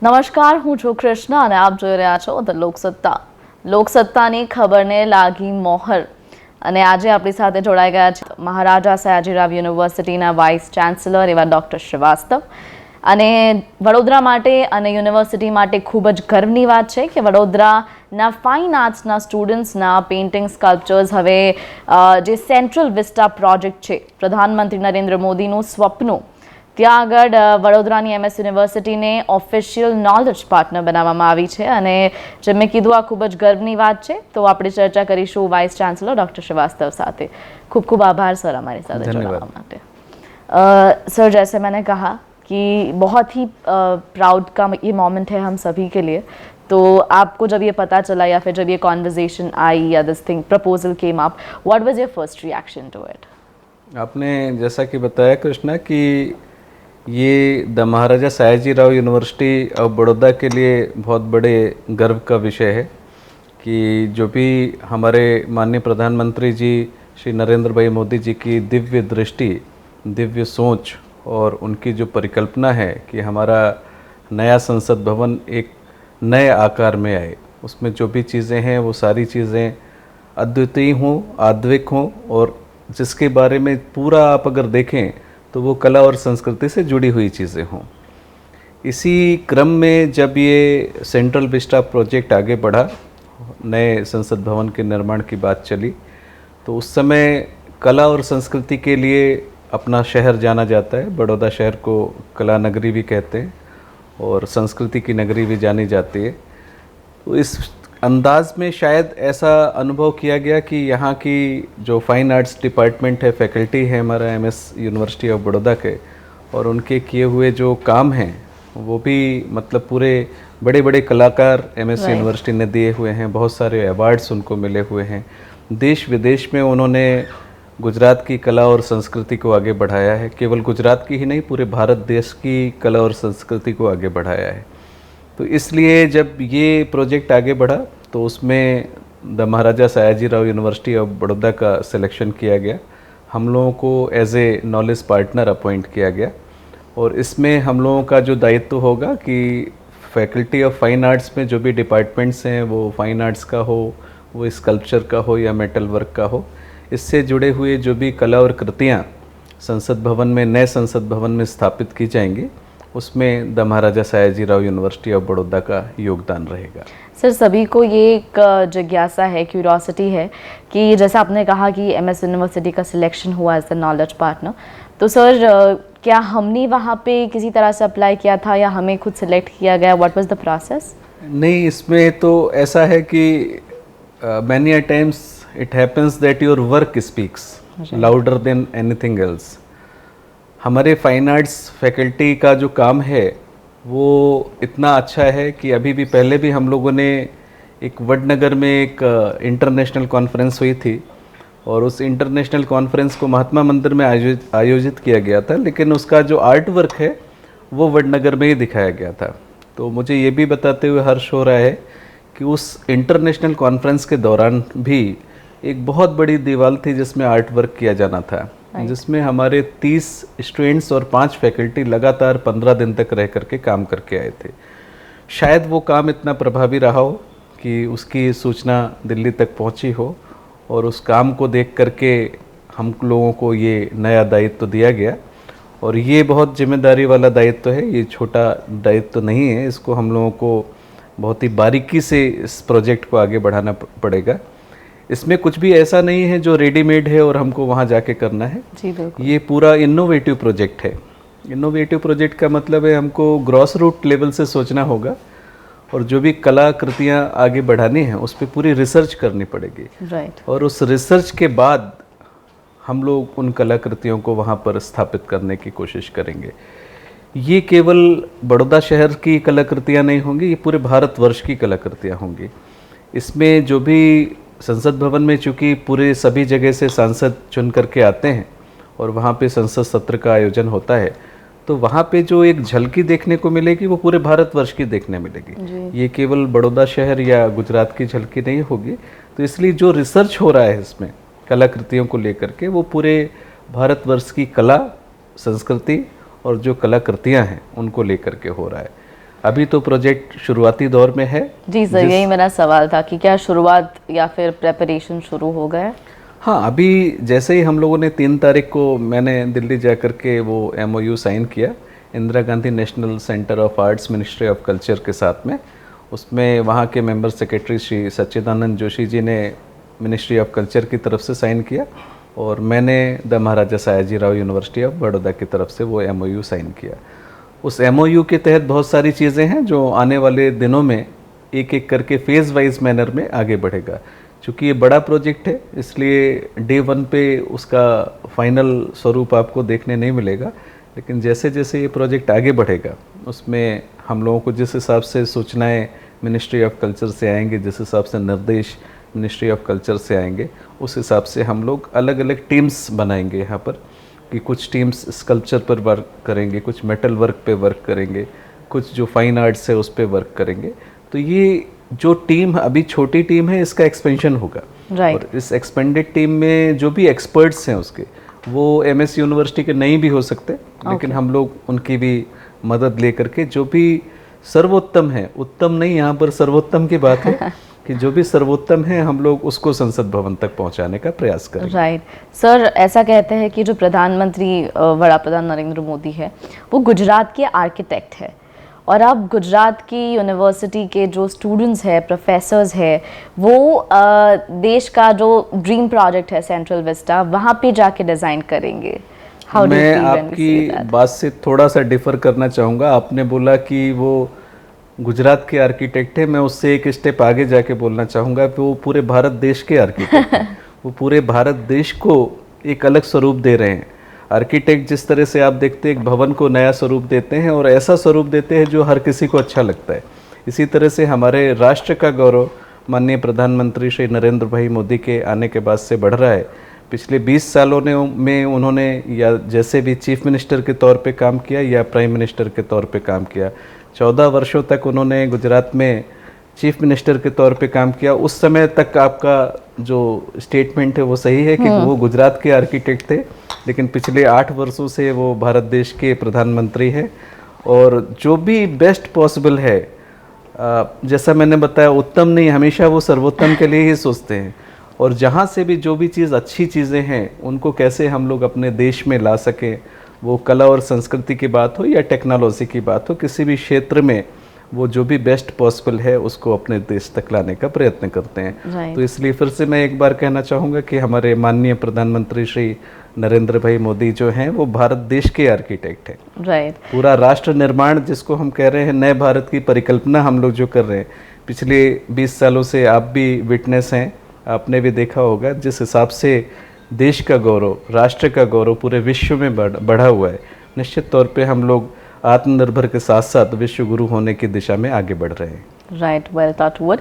નમસ્કાર, હું છું કૃષ્ણ અને આપ જોઈ રહ્યા છો ધ લોકસત્તા. લોકસત્તાની ખબરને લાગી મોહર. અને આજે આપણી સાથે જોડાઈ ગયા છે મહારાજા સયાજીરાવ યુનિવર્સિટીના વાઇસ ચાન્સેલર એવા ડૉક્ટર શ્રીવાસ્તવ. અને વડોદરા માટે અને યુનિવર્સિટી માટે ખૂબ જ ગર્વની વાત છે કે વડોદરાના ફાઇન આર્ટ્સના સ્ટુડન્ટ્સના પેઇન્ટિંગ સ્કલ્પચર્સ હવે જે સેન્ટ્રલ વિસ્ટા પ્રોજેક્ટ છે, પ્રધાનમંત્રી નરેન્દ્ર મોદીનું સ્વપ્ન, ત્યાં આગળ વડોદરાની MS યુનિવર્સિટીને ઓફિશિયલ નોલેજ પાર્ટનર બનાવવામાં આવી છે. અને જેમ મેં કીધું, આ ખૂબ જ ગર્વની વાત છે. તો આપણે ચર્ચા કરીશું વાઇસ ચાન્સેલર ડૉક્ટર શ્રીવાસ્તવ સાથે. खूब खूब आभार सर हमारे साथ जुड़ने માટે. सर, जैसे मैंने कहा कि बहुत ही प्राउड का ये मोमेंट है हम सभी के लिए. तो आपको जब ये पता चला या फिर जब ये कॉन्वर्जेशन आई या this thing proposal came up, what was your first reaction to it? आपने जैसा कि बताया कृष्णा कि ये the Maharaja Sayajirao university of Baroda के लिए बहुत बड़े गर्व का विषय है कि जो भी हमारे माननीय प्रधानमंत्री जी श्री नरेंद्र भाई मोदी जी की दिव्य दृष्टि, दिव्य सोच और उनकी जो परिकल्पना है कि हमारा नया संसद भवन एक नए आकार में आए, उसमें जो भी चीज़ें हैं वो सारी चीज़ें अद्वितीय हों, आध्विक हों और जिसके बारे में पूरा आप अगर देखें तो वो कला और संस्कृति से जुड़ी हुई चीज़ें हों. इसी क्रम में जब ये सेंट्रल विस्टा प्रोजेक्ट आगे बढ़ा, नए संसद भवन के निर्माण की बात चली, तो उस समय कला और संस्कृति के लिए अपना शहर जाना जाता है. बड़ौदा शहर को कला नगरी भी कहते हैं और संस्कृति की नगरी भी जानी जाती है. तो इस अंदाज में शायद ऐसा अनुभव किया गया कि यहाँ की जो फाइन आर्ट्स डिपार्टमेंट है, फैकल्टी है हमारा MS यूनिवर्सिटी ऑफ बड़ौदा के, और उनके किए हुए जो काम हैं वो भी मतलब पूरे बड़े बड़े कलाकार MS यूनिवर्सिटी ने दिए हुए हैं. बहुत सारे अवार्ड्स उनको मिले हुए हैं. देश विदेश में उन्होंने गुजरात की कला और संस्कृति को आगे बढ़ाया है. केवल गुजरात की ही नहीं, पूरे भारत देश की कला और संस्कृति को आगे बढ़ाया है. तो इसलिए जब ये प्रोजेक्ट आगे बढ़ा तो उसमें the Maharaja Sayajirao university of Baroda का सिलेक्शन किया गया. हम लोगों को as a knowledge partner appoint किया गया और इसमें हम लोगों का जो दायित्व होगा कि फैकल्टी ऑफ फाइन आर्ट्स में जो भी डिपार्टमेंट्स हैं, वो फाइन आर्ट्स का हो, वो स्कल्पचर का हो या मेटल वर्क का हो, इससे जुड़े हुए जो भी कला और कृतियाँ संसद भवन में, नए संसद भवन में स्थापित की जाएंगी, उसमें the Maharaja Sayajirao university of Baroda का योगदान रहेगा. सर, सभी को ये एक जिज्ञासा है, क्यूरियोसिटी है कि जैसा आपने कहा कि MS यूनिवर्सिटी का सिलेक्शन हुआ एज द नॉलेज पार्टनर, तो सर क्या हमने वहाँ पे किसी तरह से अप्लाई किया था या हमें खुद सिलेक्ट किया गया? What was the process? नहीं, इसमें तो ऐसा है कि many a times it happens that your work speaks louder than anything else. हमारे फाइन आर्ट्स फैकल्टी का जो काम है वो इतना अच्छा है कि अभी भी पहले भी हम लोगों ने एक वडनगर में एक इंटरनेशनल कॉन्फ्रेंस हुई थी और उस इंटरनेशनल कॉन्फ्रेंस को महात्मा मंदिर में आयोजित किया गया था, लेकिन उसका जो आर्ट वर्क है वो वडनगर में ही दिखाया गया था. तो मुझे ये भी बताते हुए हर्ष हो रहा है कि उस इंटरनेशनल कॉन्फ्रेंस के दौरान भी एक बहुत बड़ी दीवार थी जिसमें आर्ट वर्क किया जाना था, जिसमें हमारे 30 स्टूडेंट्स और 5 फैकल्टी लगातार 15 दिन तक रह करके काम करके आए थे. शायद वो काम इतना प्रभावी रहा हो कि उसकी सूचना दिल्ली तक पहुंची हो और उस काम को देख करके हम लोगों को ये नया दायित्व दिया गया. और ये बहुत जिम्मेदारी वाला दायित्व है, ये छोटा दायित्व नहीं है. इसको हम लोगों को बहुत ही बारीकी से इस प्रोजेक्ट को आगे बढ़ाना पड़ेगा. इसमें कुछ भी ऐसा नहीं है जो रेडीमेड है और हमको वहाँ जाके करना है. जी बिल्कुल. ये पूरा इनोवेटिव प्रोजेक्ट है. इनोवेटिव प्रोजेक्ट का मतलब है हमको ग्रॉस रूट लेवल से सोचना होगा और जो भी कलाकृतियाँ आगे बढ़ानी हैं उस पर पूरी रिसर्च करनी पड़ेगी. राइट. और उस रिसर्च के बाद हम लोग उन कलाकृतियों को वहाँ पर स्थापित करने की कोशिश करेंगे. ये केवल बड़ौदा शहर की कलाकृतियाँ नहीं होंगी, ये पूरे भारतवर्ष की कलाकृतियाँ होंगी. इसमें जो भी संसद भवन में चूँकि पूरे सभी जगह से सांसद चुन करके आते हैं और वहाँ पे संसद सत्र का आयोजन होता है, तो वहाँ पे जो एक झलकी देखने को मिलेगी वो पूरे भारतवर्ष की देखने मिलेगी. ये केवल बड़ौदा शहर या गुजरात की झलकी नहीं होगी. तो इसलिए जो रिसर्च हो रहा है इसमें कलाकृतियों को लेकर के, वो पूरे भारतवर्ष की कला, संस्कृति और जो कलाकृतियाँ हैं उनको लेकर के हो रहा है. अभी तो प्रोजेक्ट शुरुआती दौर में है। जी सर, यही मेरा सवाल था कि क्या शुरुआत या फिर प्रेपरेशन शुरू हो गए? हाँ, अभी जैसे ही हम लोगों ने 3 तारीख को मैंने दिल्ली जा कर के वो MOU साइन किया Indira Gandhi national centre of arts ministry of culture के साथ में। उसमें वहाँ के मेंबर सेक्रेटरी श्री सच्चिदानंद जोशी जी ने मिनिस्ट्री ऑफ कल्चर की तरफ से साइन किया और मैंने the Maharaja Sayajirao university of Baroda की तरफ से वो MOU साइन किया। उस MOU के तहत बहुत सारी चीज़ें हैं जो आने वाले दिनों में एक एक करके फेज़ वाइज मैनर में आगे बढ़ेगा। चूँकि ये बड़ा प्रोजेक्ट है इसलिए डे 1 पे उसका फाइनल स्वरूप आपको देखने नहीं मिलेगा, लेकिन जैसे जैसे ये प्रोजेक्ट आगे बढ़ेगा उसमें हम लोगों को जिस हिसाब से सूचनाएं मिनिस्ट्री ऑफ कल्चर से आएंगे, जिस हिसाब से निर्देश मिनिस्ट्री ऑफ कल्चर से आएंगे, उस हिसाब से हम लोग अलग अलग टीम्स बनाएंगे यहाँ पर कि कुछ टीम्स स्कल्पचर पर वर्क करेंगे, कुछ मेटल वर्क पे वर्क करेंगे, कुछ जो फाइन आर्ट्स है उस पर वर्क करेंगे। तो ये जो टीम अभी छोटी टीम है इसका एक्सपेंशन होगा। और इस एक्सपेंडेड टीम में जो भी एक्सपर्ट्स हैं उसके वो MS यूनिवर्सिटी के नहीं भी हो सकते, लेकिन हम लोग उनकी भी मदद लेकर के जो भी सर्वोत्तम है, उत्तम नहीं, यहाँ पर सर्वोत्तम की बात है कि जो भी सर्वोत्तम है हम लोग उसको संसद भवन तक पहुँचाने का प्रयास करें। राइट सर, ऐसा कहते हैं कि जो प्रधानमंत्री बड़ा प्रधान नरेंद्र मोदी है वो गुजरात के आर्किटेक्ट है और अब गुजरात की यूनिवर्सिटी के जो स्टूडेंट्स हैं, प्रोफेसर्स हैं, वो देश का जो ड्रीम प्रोजेक्ट है सेंट्रल विस्टा वहाँ पे जाके डिज़ाइन करेंगे। मैं आपकी बात से थोड़ा सा डिफर करना चाहूँगा। आपने बोला कि वो गुजरात के आर्किटेक्ट है, मैं उससे एक स्टेप आगे जाके बोलना चाहूँगा कि वो पूरे भारत देश के आर्किटेक्ट हैं। वो पूरे भारत देश को एक अलग स्वरूप दे रहे हैं। आर्किटेक्ट जिस तरह से आप देखते हैं एक भवन को नया स्वरूप देते हैं और ऐसा स्वरूप देते हैं जो हर किसी को अच्छा लगता है, इसी तरह से हमारे राष्ट्र का गौरव माननीय प्रधानमंत्री श्री नरेंद्र भाई मोदी के आने के बाद से बढ़ रहा है। पिछले 20 सालों में उन्होंने या जैसे भी चीफ मिनिस्टर के तौर पे काम किया या प्राइम मिनिस्टर के तौर पे काम किया, 14 वर्षों तक उन्होंने गुजरात में चीफ मिनिस्टर के तौर पे काम किया। उस समय तक आपका जो स्टेटमेंट है वो सही है कि वो गुजरात के आर्किटेक्ट थे, लेकिन पिछले 8 वर्षों से वो भारत देश के प्रधानमंत्री हैं और जो भी बेस्ट पॉसिबल है, जैसा मैंने बताया उत्तम नहीं, हमेशा वो सर्वोत्तम के लिए ही सोचते हैं और जहाँ से भी जो भी चीज़ अच्छी चीज़ें हैं उनको कैसे हम लोग अपने देश में ला सकें, वो कला और संस्कृति की बात हो या टेक्नोलॉजी की बात हो, किसी भी क्षेत्र में वो जो भी बेस्ट पॉसिबल है उसको अपने देश तक लाने का प्रयत्न करते हैं। तो इसलिए फिर से मैं एक बार कहना चाहूँगा कि हमारे माननीय प्रधानमंत्री श्री नरेंद्र भाई मोदी जो हैं वो भारत देश के आर्किटेक्ट हैं। पूरा राष्ट्र निर्माण जिसको हम कह रहे हैं, नए भारत की परिकल्पना हम लोग जो कर रहे हैं, पिछले 20 सालों से आप भी विटनेस हैं, आपने भी देखा होगा जिस हिसाब से देश का गौरव, राष्ट्र का गौरव पूरे विश्व में बढ़ा हुआ है। निश्चित तौर पे हम लोग आत्मनिर्भर के साथ साथ विश्व गुरु होने की दिशा में आगे बढ़ रहे हैं। Right, well thought would.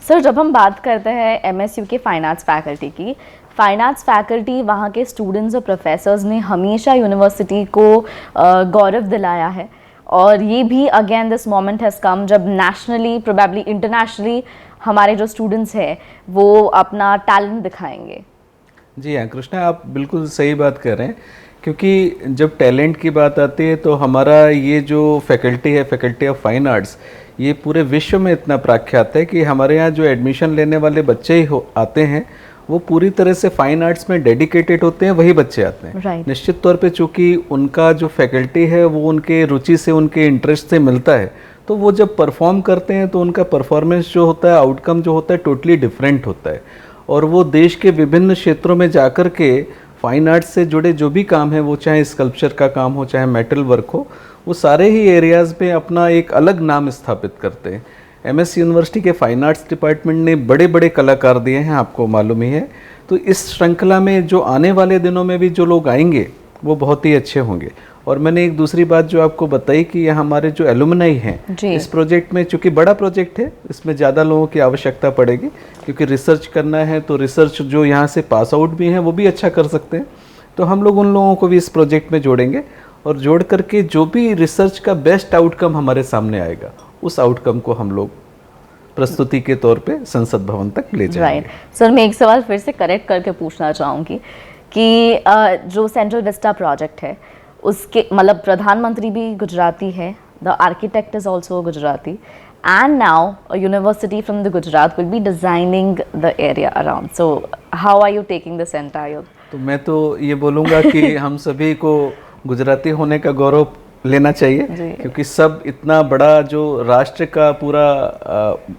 Sir, जब हम बात करते हैं MSU के फाइनेंस फैकल्टी की, फाइनेंस फैकल्टी वहाँ के स्टूडेंट्स और प्रोफेसर्स ने हमेशा यूनिवर्सिटी को गौरव दिलाया है और ये भी again this moment has come जब नेशनली, प्रोबेबली इंटरनेशनली हमारे जो स्टूडेंट्स हैं वो अपना टैलेंट दिखाएंगे। जी हाँ कृष्णा, आप बिल्कुल सही बात कर रहे हैं, क्योंकि जब टैलेंट की बात आती है तो हमारा ये जो फैकल्टी है, फैकल्टी ऑफ फाइन आर्ट्स, ये पूरे विश्व में इतना प्रख्यात है कि हमारे यहाँ जो एडमिशन लेने वाले बच्चे ही आते हैं वो पूरी तरह से फाइन आर्ट्स में डेडिकेटेड होते हैं, वही बच्चे आते हैं। निश्चित तौर पे चूँकि उनका जो फैकल्टी है वो उनके रुचि से, उनके इंटरेस्ट से मिलता है, तो वो जब परफॉर्म करते हैं तो उनका परफॉर्मेंस जो होता है, आउटकम जो होता है, टोटली डिफरेंट होता है और वो देश के विभिन्न क्षेत्रों में जाकर के फाइन आर्ट्स से जुड़े जो भी काम है, वो चाहे स्कल्पचर का काम हो, चाहे मेटल वर्क हो, वो सारे ही एरियाज़ में अपना एक अलग नाम स्थापित करते हैं। MS यूनिवर्सिटी के फाइन आर्ट्स डिपार्टमेंट ने बड़े बड़े कलाकार दिए हैं, आपको मालूम ही है। तो इस श्रृंखला में जो आने वाले दिनों में भी जो लोग आएंगे वो बहुत ही अच्छे होंगे। और मैंने एक दूसरी बात जो आपको बताई कि यहाँ हमारे जो एलुमनाई हैं इस प्रोजेक्ट में, चूँकि बड़ा प्रोजेक्ट है, इसमें ज़्यादा लोगों की आवश्यकता पड़ेगी, क्योंकि रिसर्च करना है तो रिसर्च जो यहाँ से पास आउट भी हैं वो भी अच्छा कर सकते हैं। तो हम लोग उन लोगों को भी इस प्रोजेक्ट में जोड़ेंगे और जोड़ करके जो भी रिसर्च का बेस्ट आउटकम हमारे सामने आएगा, उस आउटकम को हम लोग प्रस्तुति के तौर पे संसद भवन तक ले जाएंगे। सर, मैं एक सवाल फिर से करेक्ट करके पूछना चाहूँगी कि जो सेंट्रल विस्टा प्रोजेक्ट है उसके मतलब प्रधानमंत्री भी गुजराती है, the architect is also a Gujarati, and now a university from the Gujarat will be designing the area around. So how are you taking this entire? तो मैं तो ये बोलूँगा कि हम सभी को गुजराती होने का गौरव लेना चाहिए, जी। क्योंकि सब इतना बड़ा जो राष्ट्र का पूरा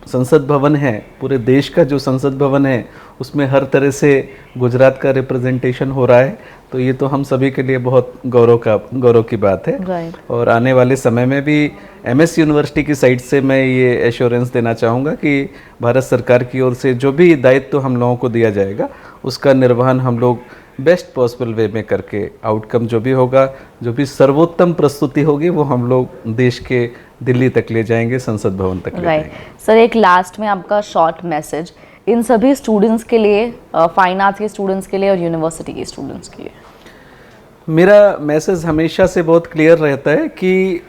संसद भवन है, पूरे देश का जो संसद भवन है, उसमें हर तरह से गुजरात का रिप्रेजेंटेशन हो रहा है। तो ये तो हम सभी के लिए बहुत गौरव की बात है। Right. और आने वाले समय में भी एमएस यूनिवर्सिटी की साइड से मैं ये एश्योरेंस देना चाहूँगा कि भारत सरकार की ओर से जो भी दायित्व हम लोगों को दिया जाएगा, उसका निर्वहन हम लोग बेस्ट पॉसिबल वे में करके, आउटकम जो भी होगा, जो भी सर्वोत्तम प्रस्तुति होगी, वो हम लोग देश के दिल्ली तक ले जाएंगे, संसद भवन तक ले राइट जाएंगे। सर, एक लास्ट में आपका शॉर्ट मैसेज इन सभी स्टूडेंट्स के लिए, फाइन आर्ट्स के स्टूडेंट्स के लिए और यूनिवर्सिटी के स्टूडेंट्स के लिए। मेरा मैसेज हमेशा से बहुत क्लियर रहता है कि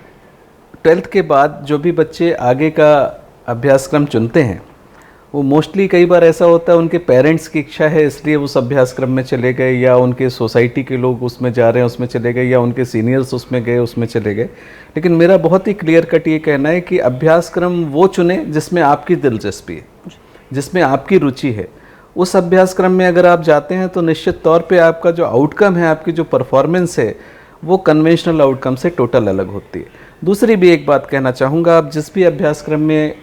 12th के बाद जो भी बच्चे आगे का अभ्यासक्रम चुनते हैं, वो मोस्टली कई बार ऐसा होता है उनके पेरेंट्स की इच्छा है इसलिए उस अभ्यासक्रम में चले गए, या उनके सोसाइटी के लोग उसमें जा रहे हैं उसमें चले गए, या उनके सीनियर्स उसमें गए उसमें चले गए। लेकिन मेरा बहुत ही क्लियर कट ये कहना है कि अभ्यासक्रम वो चुने जिसमें आपकी दिलचस्पी है, जिसमें आपकी रुचि है। उस अभ्यासक्रम में अगर आप जाते हैं तो निश्चित तौर पे आपका जो आउटकम है, आपकी जो परफॉर्मेंस है, वो कन्वेंशनल आउटकम से टोटल अलग होती है। दूसरी भी एक बात कहना चाहूँगा, आप जिस भी अभ्यासक्रम में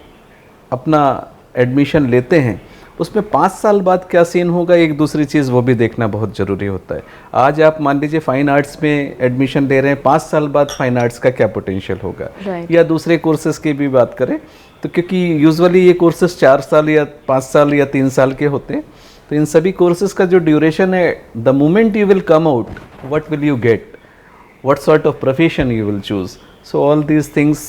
अपना एडमिशन लेते हैं, उसमें 5 साल बाद क्या सीन होगा, एक दूसरी चीज़ वो भी देखना बहुत ज़रूरी होता है। आज आप मान लीजिए फाइन आर्ट्स में एडमिशन ले रहे हैं, 5 साल बाद फाइन आर्ट्स का क्या पोटेंशियल होगा, Right. या दूसरे कोर्सेज़ की भी बात करें तो, क्योंकि यूजुअली ये कोर्सेज 4 साल या 5 साल या 3 साल के होते हैं, तो इन सभी कोर्सेज का जो ड्यूरेशन है, the moment you will come out, what will you get, what sort of profession you will choose, so all these things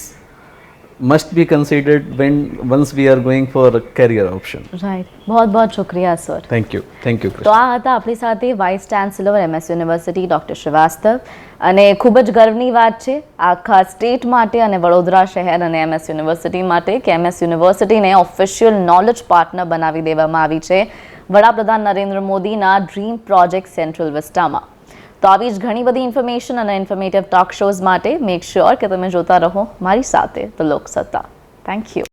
must be considered when once we are going for a career option. Right, बहुत बहुत शुक्रिયા sir. Thank you તો Krishna. આ હતા આપણી સાથે vice chancellor MS university doctor Srivastava, અને ખૂબ જ ગર્વની વાત છે આખા સ્ટેટ માટે અને વડોદરા શહેર અને એમએસ યુનિવર્સિટી માટે કે એમએસ યુનિવર્સિટીને ઓફિશિયલ નોલેજ પાર્ટનર બનાવી દેવામાં આવી છે વડાપ્રધાન નરેન્દ્ર મોદીના ડ્રીમ પ્રોજેક્ટ સેન્ટ્રલ વિસ્ટામાં। તો આવી જ ઘણી બધી ઇન્ફોર્મેશન અને ઇન્ફોર્મેટિવ ટોક શોઝ માટે મેક શ્યોર કે તમે જોતા રહો મારી સાથે ધ લોકસત્તા। Thank you.